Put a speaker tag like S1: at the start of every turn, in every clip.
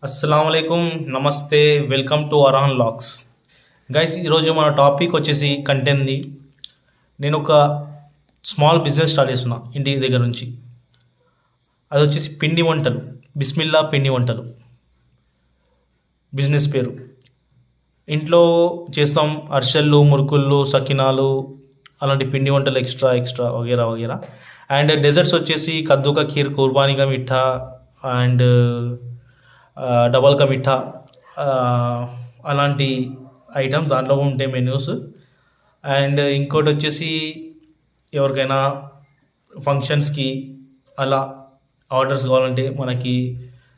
S1: అస్సలాముఅలైకుం, నమస్తే, welcome to Arhan lakhs. Guys, ఈరోజు మన టాపిక్ వచ్చేసి కంటెంట్ది. నేను ఒక స్మాల్ బిజినెస్ స్టార్ట్ చేస్తున్నా ఇంటి దగ్గర నుంచి. అది వచ్చేసి పిండి వంటలు, బిస్మిల్లా పిండి వంటలు బిజినెస్ పేరు. ఇంట్లో చేస్తాం అరిసెళ్ళు, మురుకుళ్ళు, సకినాలు, అలాంటి పిండి వంటలు ఎక్స్ట్రా ఎక్స్ట్రా వగేరా వగేరా. అండ్ డెజర్ట్స్ వచ్చేసి కద్దుకా ఖీర్, కుర్బానీగా మిఠా అండ్ డబల్ కా మిఠా, అలాంటి ఐటమ్స్ దాంట్లో ఉంటాయి మెన్యూస్. అండ్ ఇంకోటి వచ్చేసి ఎవరికైనా ఫంక్షన్స్కి అలా ఆర్డర్స్ కావాలంటే మనకి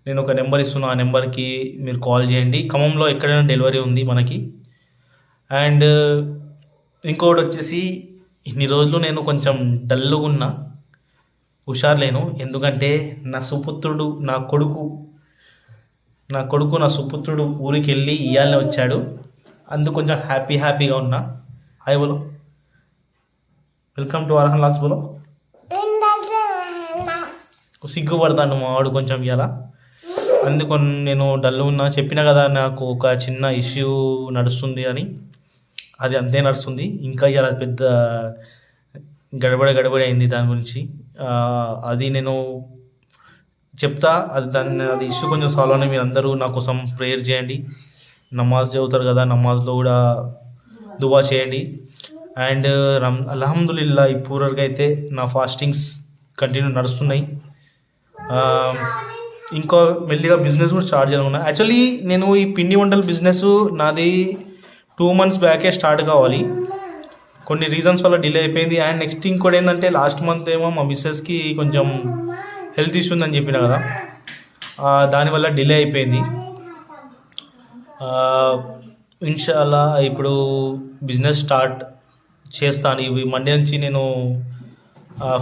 S1: నేను ఒక నెంబర్ ఇస్తున్నా, ఆ నెంబర్కి మీరు కాల్ చేయండి. ఖమ్మంలో ఎక్కడైనా డెలివరీ ఉంది మనకి. అండ్ ఇంకోటి వచ్చేసి ఇన్ని రోజులు నేను కొంచెం డల్గా ఉన్నా, హుషారు లేను. ఎందుకంటే నా సుపుత్రుడు నా సుపుత్రుడు ఊరికి వెళ్ళి ఇయ్యాలనే వచ్చాడు. అందుకు కొంచెం హ్యాపీగా ఉన్నా. హాయ్ బోలో, వెల్కమ్ టు అర్హాన్ లాక్స్ బోలో. సిగ్గుపడతాను మా వాడు కొంచెం ఇవాళ, అందుకు నేను డల్ ఉన్నా. చెప్పినా కదా నాకు ఒక చిన్న ఇష్యూ నడుస్తుంది అని, అది అంతే నడుస్తుంది. ఇంకా ఇవాళ పెద్ద గడబడి అయింది దాని గురించి. అది నేను చెప్తా. అది ఇష్యూ కొంచెం సాల్వ్ అని మీరు అందరూ నా కోసం ప్రేయర్ చేయండి. నమాజ్ చదువుతారు కదా, నమాజ్లో కూడా దువా చేయండి. అండ్ అల్హమ్దులిల్లా ఇప్పటివరకు అయితే నా ఫాస్టింగ్స్ కంటిన్యూ నడుస్తున్నాయి. ఇంకా మెల్లిగా బిజినెస్ కూడా స్టార్ట్ చేయాలనుకున్నా. యాక్చువల్లీ నేను ఈ పిండి వంటల బిజినెస్ నాది 2 months బ్యాకే స్టార్ట్ కావాలి. కొన్ని రీజన్స్ వల్ల డిలే అయిపోయింది. అండ్ నెక్స్ట్ ఇంకోటి ఏంటంటే లాస్ట్ మంత్ ఏమో మా మిస్సెస్కి కొంచెం హెల్త్ ఇష్యూ ఉందని చెప్పిన కదా, దానివల్ల డిలే అయిపోయింది. ఇన్షాల్లా ఇప్పుడు బిజినెస్ స్టార్ట్ చేస్తాను. ఇవి మండే నుంచి నేను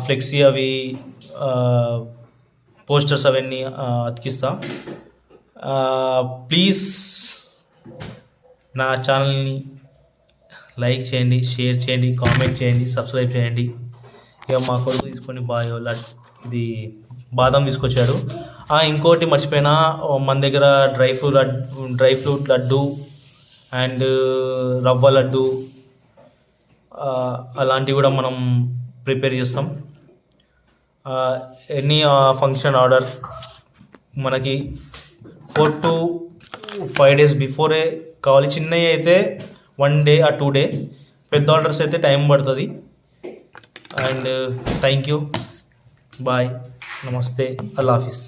S1: ఫ్లెక్సీ అవి పోస్టర్స్ అవన్నీ అతికిస్తా. ప్లీజ్ నా ఛానల్ని లైక్ చేయండి, షేర్ చేయండి, కామెంట్ చేయండి, సబ్స్క్రైబ్ చేయండి. ఇక మా కొడుకు తీసుకొని ఇది బాదం తీసుకొచ్చాడు. ఇంకోటి మర్చిపోయినా, మన దగ్గర డ్రై ఫ్రూట్ లడ్డు అండ్ రవ్వ లడ్డు అలాంటివి కూడా మనం ప్రిపేర్ చేస్తాం. ఎనీ ఫంక్షన్ ఆర్డర్ మనకి 4 to 5 days బిఫోరే కావాలి. చిన్నవి అయితే 1 day or 2 day, పెద్ద ఆర్డర్స్ అయితే టైం పడుతుంది. అండ్ థ్యాంక్ యూ, బాయ్, నమస్తే, అల్లా హాఫీస్.